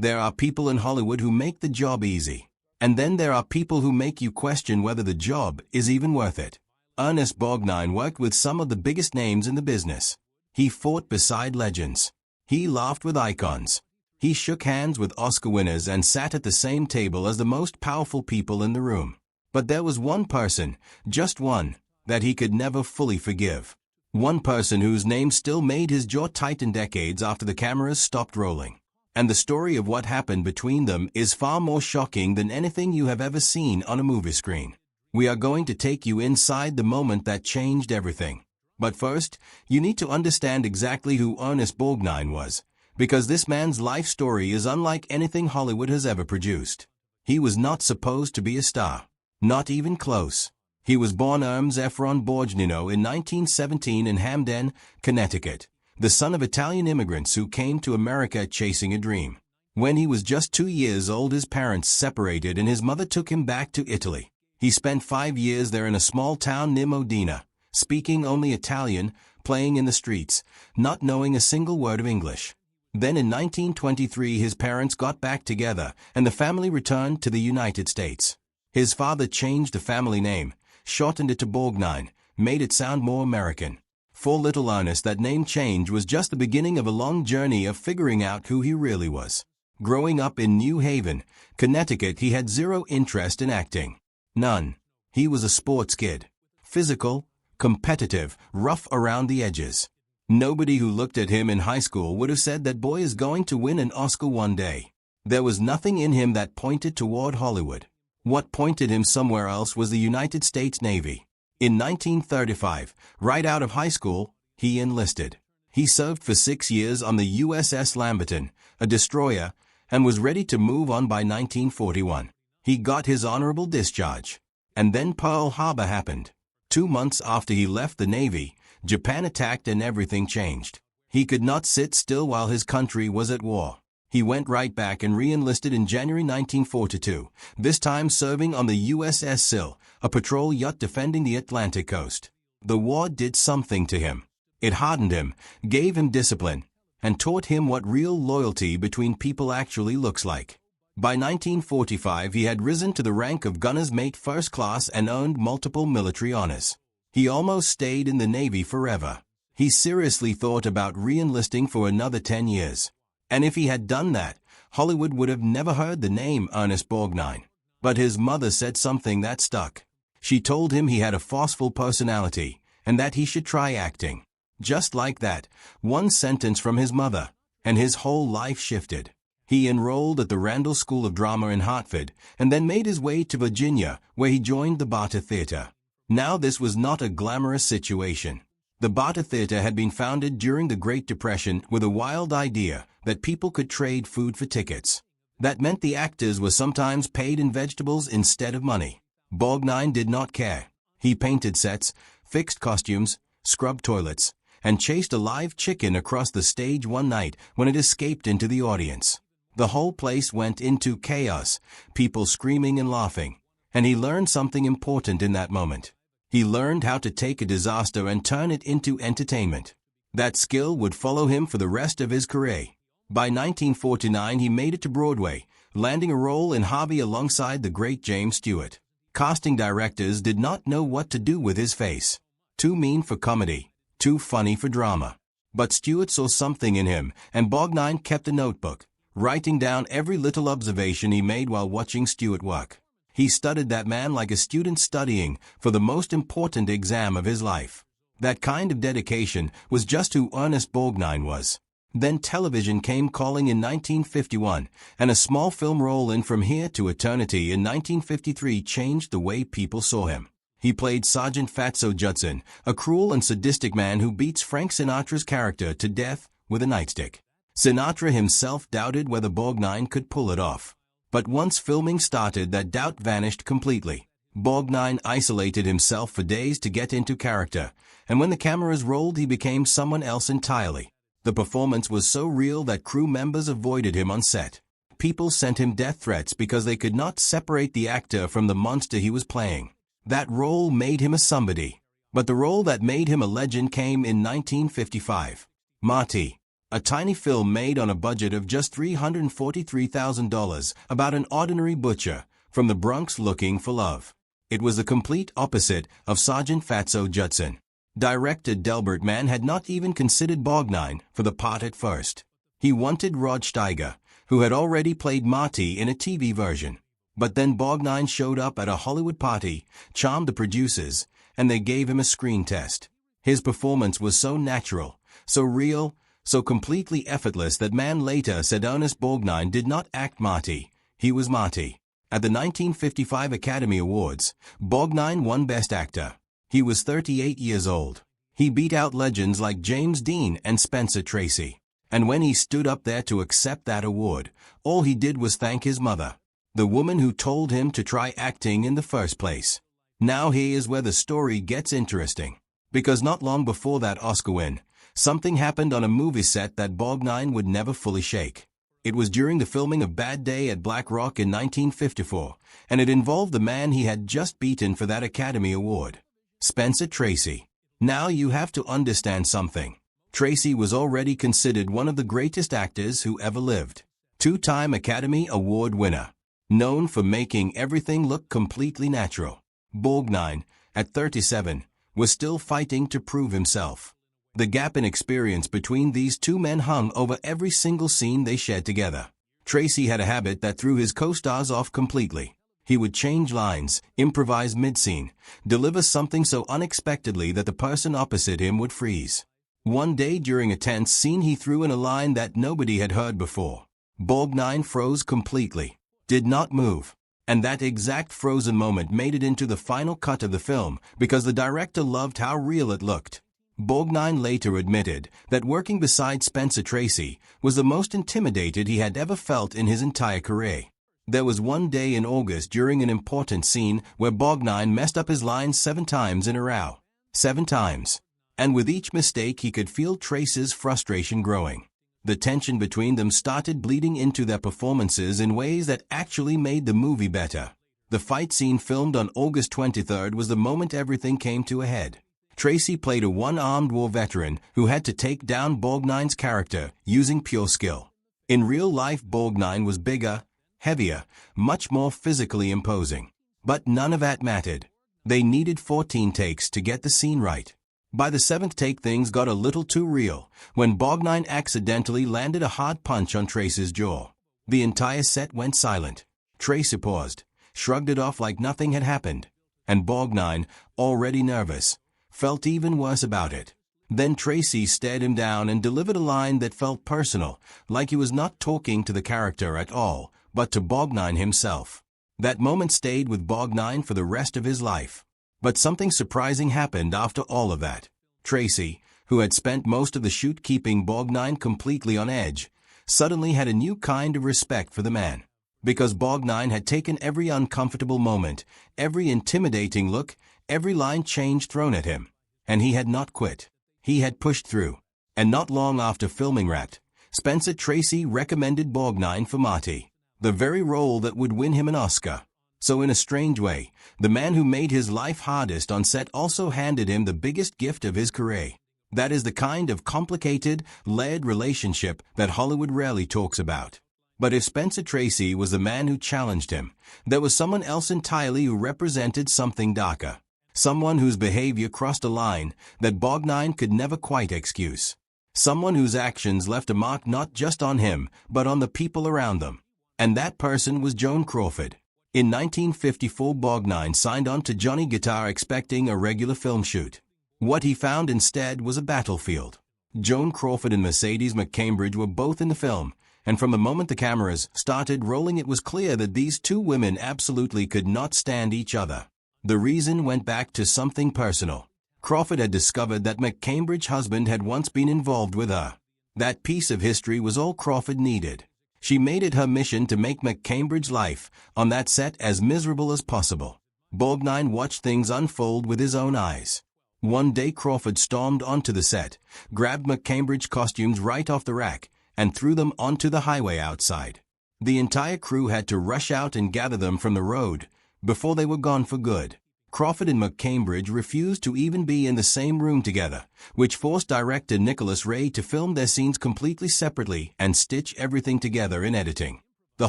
There are people in Hollywood who make the job easy. And then there are people who make you question whether the job is even worth it. Ernest Borgnine worked with some of the biggest names in the business. He fought beside legends. He laughed with icons. He shook hands with Oscar winners and sat at the same table as the most powerful people in the room. But there was one person, just one, that he could never fully forgive. One person whose name still made his jaw tighten decades after the cameras stopped rolling. And the story of what happened between them is far more shocking than anything you have ever seen on a movie screen. We are going to take you inside the moment that changed everything. But first, you need to understand exactly who Ernest Borgnine was, because this man's life story is unlike anything Hollywood has ever produced. He was not supposed to be a star. Not even close. He was born Ernest Borgnine in 1917 in Hamden, Connecticut, the son of Italian immigrants who came to America chasing a dream. When he was just 2 years old, his parents separated and his mother took him back to Italy. He spent 5 years there in a small town near Modena, speaking only Italian, playing in the streets, not knowing a single word of English. Then in 1923 his parents got back together and the family returned to the United States. His father changed the family name, shortened it to Borgnine, made it sound more American. For little Ernest, that name change was just the beginning of a long journey of figuring out who he really was. Growing up in New Haven, Connecticut, he had zero interest in acting. None. He was a sports kid. Physical, competitive, rough around the edges. Nobody who looked at him in high school would have said that boy is going to win an Oscar one day. There was nothing in him that pointed toward Hollywood. What pointed him somewhere else was the United States Navy. In 1935, right out of high school, he enlisted. He served for 6 years on the USS Lamberton, a destroyer, and was ready to move on by 1941. He got his honorable discharge. And then Pearl Harbor happened. 2 months after he left the Navy, Japan attacked and everything changed. He could not sit still while his country was at war. He went right back and re-enlisted in January 1942, this time serving on the USS Sill, a patrol yacht defending the Atlantic coast. The war did something to him. It hardened him, gave him discipline, and taught him what real loyalty between people actually looks like. By 1945, he had risen to the rank of gunner's mate first class and earned multiple military honors. He almost stayed in the Navy forever. He seriously thought about re-enlisting for another 10 years. And if he had done that, Hollywood would have never heard the name Ernest Borgnine. But his mother said something that stuck. She told him he had a forceful personality, and that he should try acting. Just like that, one sentence from his mother, and his whole life shifted. He enrolled at the Randall School of Drama in Hartford, and then made his way to Virginia, where he joined the Barter Theater. Now this was not a glamorous situation. The Barter Theater had been founded during the Great Depression with a wild idea that people could trade food for tickets. That meant the actors were sometimes paid in vegetables instead of money. Borgnine did not care. He painted sets, fixed costumes, scrubbed toilets, and chased a live chicken across the stage one night when it escaped into the audience. The whole place went into chaos, people screaming and laughing, and he learned something important in that moment. He learned how to take a disaster and turn it into entertainment. That skill would follow him for the rest of his career. By 1949, he made it to Broadway, landing a role in Harvey alongside the great James Stewart. Casting directors did not know what to do with his face. Too mean for comedy, too funny for drama. But Stewart saw something in him, and Borgnine kept a notebook, writing down every little observation he made while watching Stewart work. He studied that man like a student studying for the most important exam of his life. That kind of dedication was just who Ernest Borgnine was. Then television came calling in 1951, and a small film role in From Here to Eternity in 1953 changed the way people saw him. He played Sergeant Fatso Judson, a cruel and sadistic man who beats Frank Sinatra's character to death with a nightstick. Sinatra himself doubted whether Borgnine could pull it off. But once filming started, that doubt vanished completely. Borgnine isolated himself for days to get into character, and when the cameras rolled, he became someone else entirely. The performance was so real that crew members avoided him on set. People sent him death threats because they could not separate the actor from the monster he was playing. That role made him a somebody. But the role that made him a legend came in 1955. Marty. a tiny film made on a budget of just $343,000 about an ordinary butcher from the Bronx looking for love. It was the complete opposite of Sergeant Fatso Judson. Director Delbert Mann had not even considered Borgnine for the part at first. He wanted Rod Steiger, who had already played Marty in a TV version. But then Borgnine showed up at a Hollywood party, charmed the producers, and they gave him a screen test. His performance was so natural, so real, so completely effortless that Mann later said Ernest Borgnine did not act Marty, he was Marty. At the 1955 Academy Awards, Borgnine won Best Actor. He was 38 years old. He beat out legends like James Dean and Spencer Tracy. And when he stood up there to accept that award, all he did was thank his mother, the woman who told him to try acting in the first place. Now here is where the story gets interesting. Because not long before that Oscar win, something happened on a movie set that Borgnine would never fully shake. It was during the filming of Bad Day at Black Rock in 1954, and it involved the man he had just beaten for that Academy Award, Spencer Tracy. Now you have to understand something. Tracy was already considered one of the greatest actors who ever lived. Two-time Academy Award winner, known for making everything look completely natural. Borgnine, at 37, was still fighting to prove himself. The gap in experience between these two men hung over every single scene they shared together. Tracy had a habit that threw his co-stars off completely. He would change lines, improvise mid-scene, deliver something so unexpectedly that the person opposite him would freeze. One day during a tense scene he threw in a line that nobody had heard before. Borgnine froze completely, did not move. And that exact frozen moment made it into the final cut of the film because the director loved how real it looked. Borgnine later admitted that working beside Spencer Tracy was the most intimidated he had ever felt in his entire career. There was one day in August during an important scene where Borgnine messed up his lines 7 times in a row. 7 times. And with each mistake he could feel Tracy's frustration growing. The tension between them started bleeding into their performances in ways that actually made the movie better. The fight scene filmed on August 23rd was the moment everything came to a head. Tracy played a one-armed war veteran who had to take down Borgnine's character using pure skill. In real life, Borgnine was bigger, heavier, much more physically imposing. But none of that mattered. They needed 14 takes to get the scene right. By the 7th take things got a little too real when Borgnine accidentally landed a hard punch on Tracy's jaw. The entire set went silent. Tracy paused, shrugged it off like nothing had happened. And Borgnine, already nervous, felt even worse about it. Then Tracy stared him down and delivered a line that felt personal, like he was not talking to the character at all, but to Borgnine himself. That moment stayed with Borgnine for the rest of his life. But something surprising happened after all of that. Tracy, who had spent most of the shoot keeping Borgnine completely on edge, suddenly had a new kind of respect for the man. Because Borgnine had taken every uncomfortable moment, every intimidating look, every line change thrown at him. And he had not quit. He had pushed through. And not long after filming wrapped, Spencer Tracy recommended Borgnine for Marty, the very role that would win him an Oscar. So in a strange way, the man who made his life hardest on set also handed him the biggest gift of his career. That is the kind of complicated, layered relationship that Hollywood rarely talks about. But if Spencer Tracy was the man who challenged him, there was someone else entirely who represented something darker. Someone whose behavior crossed a line that Borgnine could never quite excuse. Someone whose actions left a mark not just on him, but on the people around them. And that person was Joan Crawford. In 1954, Borgnine signed on to Johnny Guitar expecting a regular film shoot. What he found instead was a battlefield. Joan Crawford and Mercedes McCambridge were both in the film, and from the moment the cameras started rolling it was clear that these two women absolutely could not stand each other. The reason went back to something personal. Crawford had discovered that McCambridge's husband had once been involved with her. That piece of history was all Crawford needed. She made it her mission to make McCambridge's life on that set as miserable as possible. Borgnine watched things unfold with his own eyes. One day Crawford stormed onto the set, grabbed McCambridge's costumes right off the rack, and threw them onto the highway outside. The entire crew had to rush out and gather them from the road before they were gone for good. Crawford and McCambridge refused to even be in the same room together, which forced director Nicholas Ray to film their scenes completely separately and stitch everything together in editing. The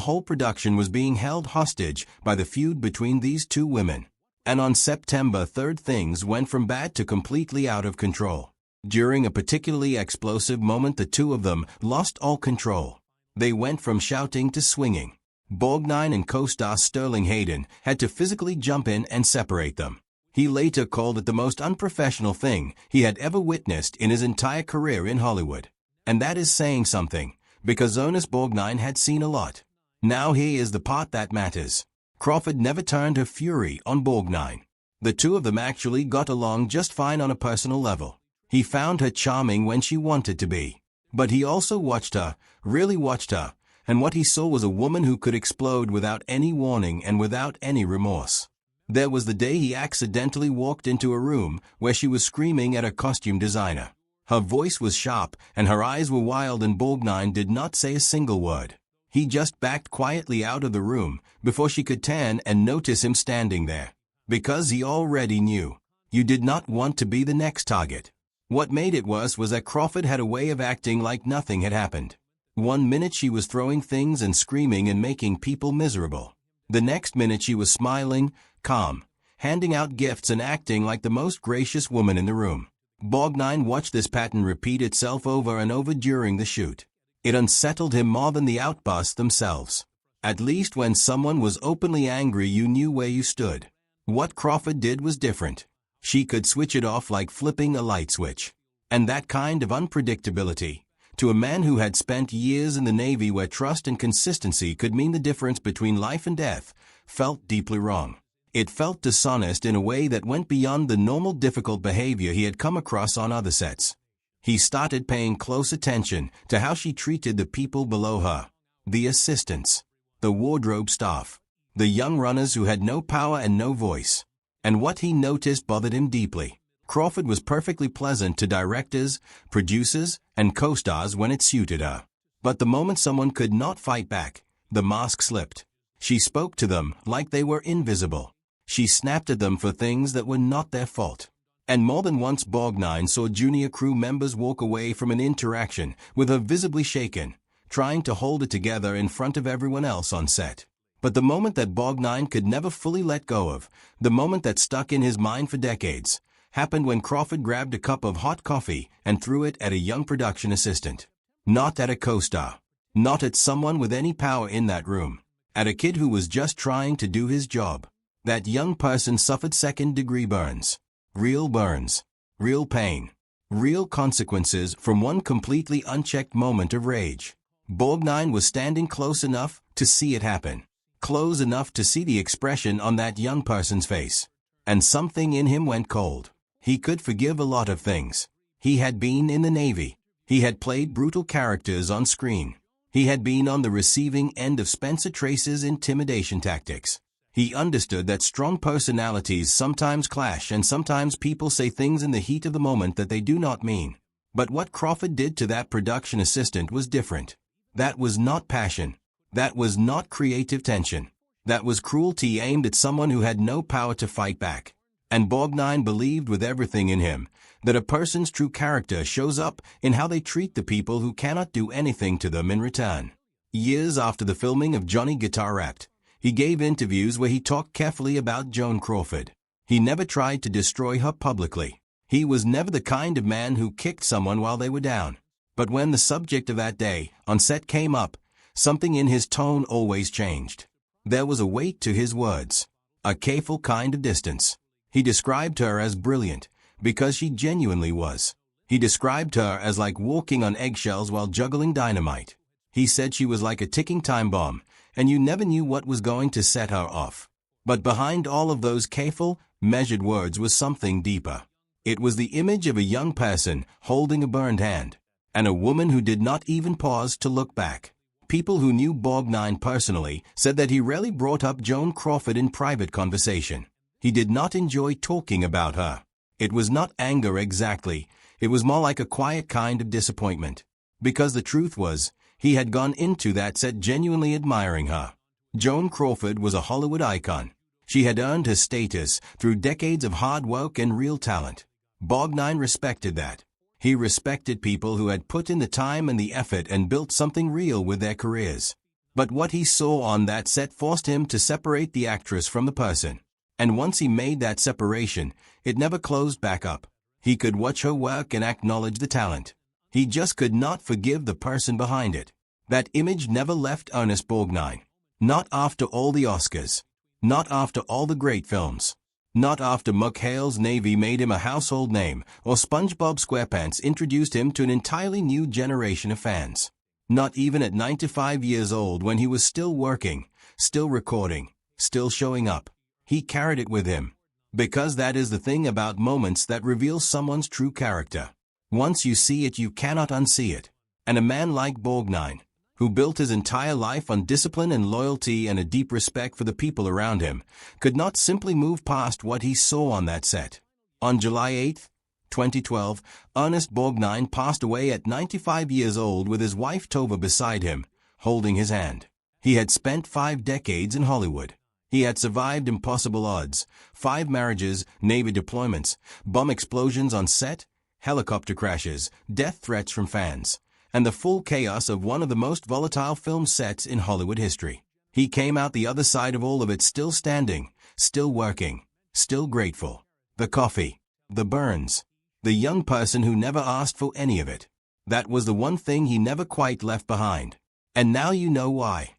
whole production was being held hostage by the feud between these two women. And on September 3rd, things went from bad to completely out of control. During a particularly explosive moment, the two of them lost all control. They went from shouting to swinging. Borgnine and co-star Sterling Hayden had to physically jump in and separate them. He later called it the most unprofessional thing he had ever witnessed in his entire career in Hollywood. And that is saying something, because Ernest Borgnine had seen a lot. Now here is the part that matters. Crawford never turned her fury on Borgnine. The two of them actually got along just fine on a personal level. He found her charming when she wanted to be. But he also watched her, really watched her, and what he saw was a woman who could explode without any warning and without any remorse. There was the day he accidentally walked into a room where she was screaming at a costume designer. Her voice was sharp and her eyes were wild, and Borgnine did not say a single word. He just backed quietly out of the room before she could turn and notice him standing there. Because he already knew. You did not want to be the next target. What made it worse was that Crawford had a way of acting like nothing had happened. One minute she was throwing things and screaming and making people miserable. The next minute she was smiling, calm, handing out gifts and acting like the most gracious woman in the room. Borgnine watched this pattern repeat itself over and over during the shoot. It unsettled him more than the outbursts themselves. At least when someone was openly angry, you knew where you stood. What Crawford did was different. She could switch it off like flipping a light switch. And that kind of unpredictability, to a man who had spent years in the Navy where trust and consistency could mean the difference between life and death, felt deeply wrong. It felt dishonest in a way that went beyond the normal difficult behavior he had come across on other sets. He started paying close attention to how she treated the people below her, the assistants, the wardrobe staff, the young runners who had no power and no voice. And what he noticed bothered him deeply. Crawford was perfectly pleasant to directors, producers, and co-stars when it suited her. But the moment someone could not fight back, the mask slipped. She spoke to them like they were invisible. She snapped at them for things that were not their fault. And more than once Borgnine saw junior crew members walk away from an interaction with her visibly shaken, trying to hold it together in front of everyone else on set. But the moment that Borgnine could never fully let go of, the moment that stuck in his mind for decades, happened when Crawford grabbed a cup of hot coffee and threw it at a young production assistant. Not at a co-star. Not at someone with any power in that room. At a kid who was just trying to do his job. That young person suffered second-degree burns. Real burns. Real pain. Real consequences from one completely unchecked moment of rage. Borgnine was standing close enough to see it happen. Close enough to see the expression on that young person's face. And something in him went cold. He could forgive a lot of things. He had been in the Navy. He had played brutal characters on screen. He had been on the receiving end of Spencer Tracy's intimidation tactics. He understood that strong personalities sometimes clash and sometimes people say things in the heat of the moment that they do not mean. But what Crawford did to that production assistant was different. That was not passion. That was not creative tension. That was cruelty aimed at someone who had no power to fight back. And Borgnine believed with everything in him that a person's true character shows up in how they treat the people who cannot do anything to them in return. Years after the filming of Johnny Guitar Wrapped, he gave interviews where he talked carefully about Joan Crawford. He never tried to destroy her publicly. He was never the kind of man who kicked someone while they were down. But when the subject of that day on set came up, something in his tone always changed. There was a weight to his words, a careful kind of distance. He described her as brilliant, because she genuinely was. He described her as like walking on eggshells while juggling dynamite. He said she was like a ticking time bomb, and you never knew what was going to set her off. But behind all of those careful, measured words was something deeper. It was the image of a young person holding a burned hand, and a woman who did not even pause to look back. People who knew Borgnine personally said that he rarely brought up Joan Crawford in private conversation. He did not enjoy talking about her. It was not anger exactly, it was more like a quiet kind of disappointment. Because the truth was, he had gone into that set genuinely admiring her. Joan Crawford was a Hollywood icon. She had earned her status through decades of hard work and real talent. Borgnine respected that. He respected people who had put in the time and the effort and built something real with their careers. But what he saw on that set forced him to separate the actress from the person. And once he made that separation, it never closed back up. He could watch her work and acknowledge the talent. He just could not forgive the person behind it. That image never left Ernest Borgnine. Not after all the Oscars. Not after all the great films. Not after McHale's Navy made him a household name, or SpongeBob SquarePants introduced him to an entirely new generation of fans. Not even at 95 years old, when he was still working, still recording, still showing up. He carried it with him. Because that is the thing about moments that reveal someone's true character. Once you see it, you cannot unsee it. And a man like Borgnine, who built his entire life on discipline and loyalty and a deep respect for the people around him, could not simply move past what he saw on that set. On July 8, 2012, Ernest Borgnine passed away at 95 years old with his wife Tova beside him, holding his hand. He had spent 5 decades in Hollywood. He had survived impossible odds, 5 marriages, Navy deployments, bomb explosions on set, helicopter crashes, death threats from fans, and the full chaos of one of the most volatile film sets in Hollywood history. He came out the other side of all of it still standing, still working, still grateful. The coffee, the burns, the young person who never asked for any of it. That was the one thing he never quite left behind. And now you know why.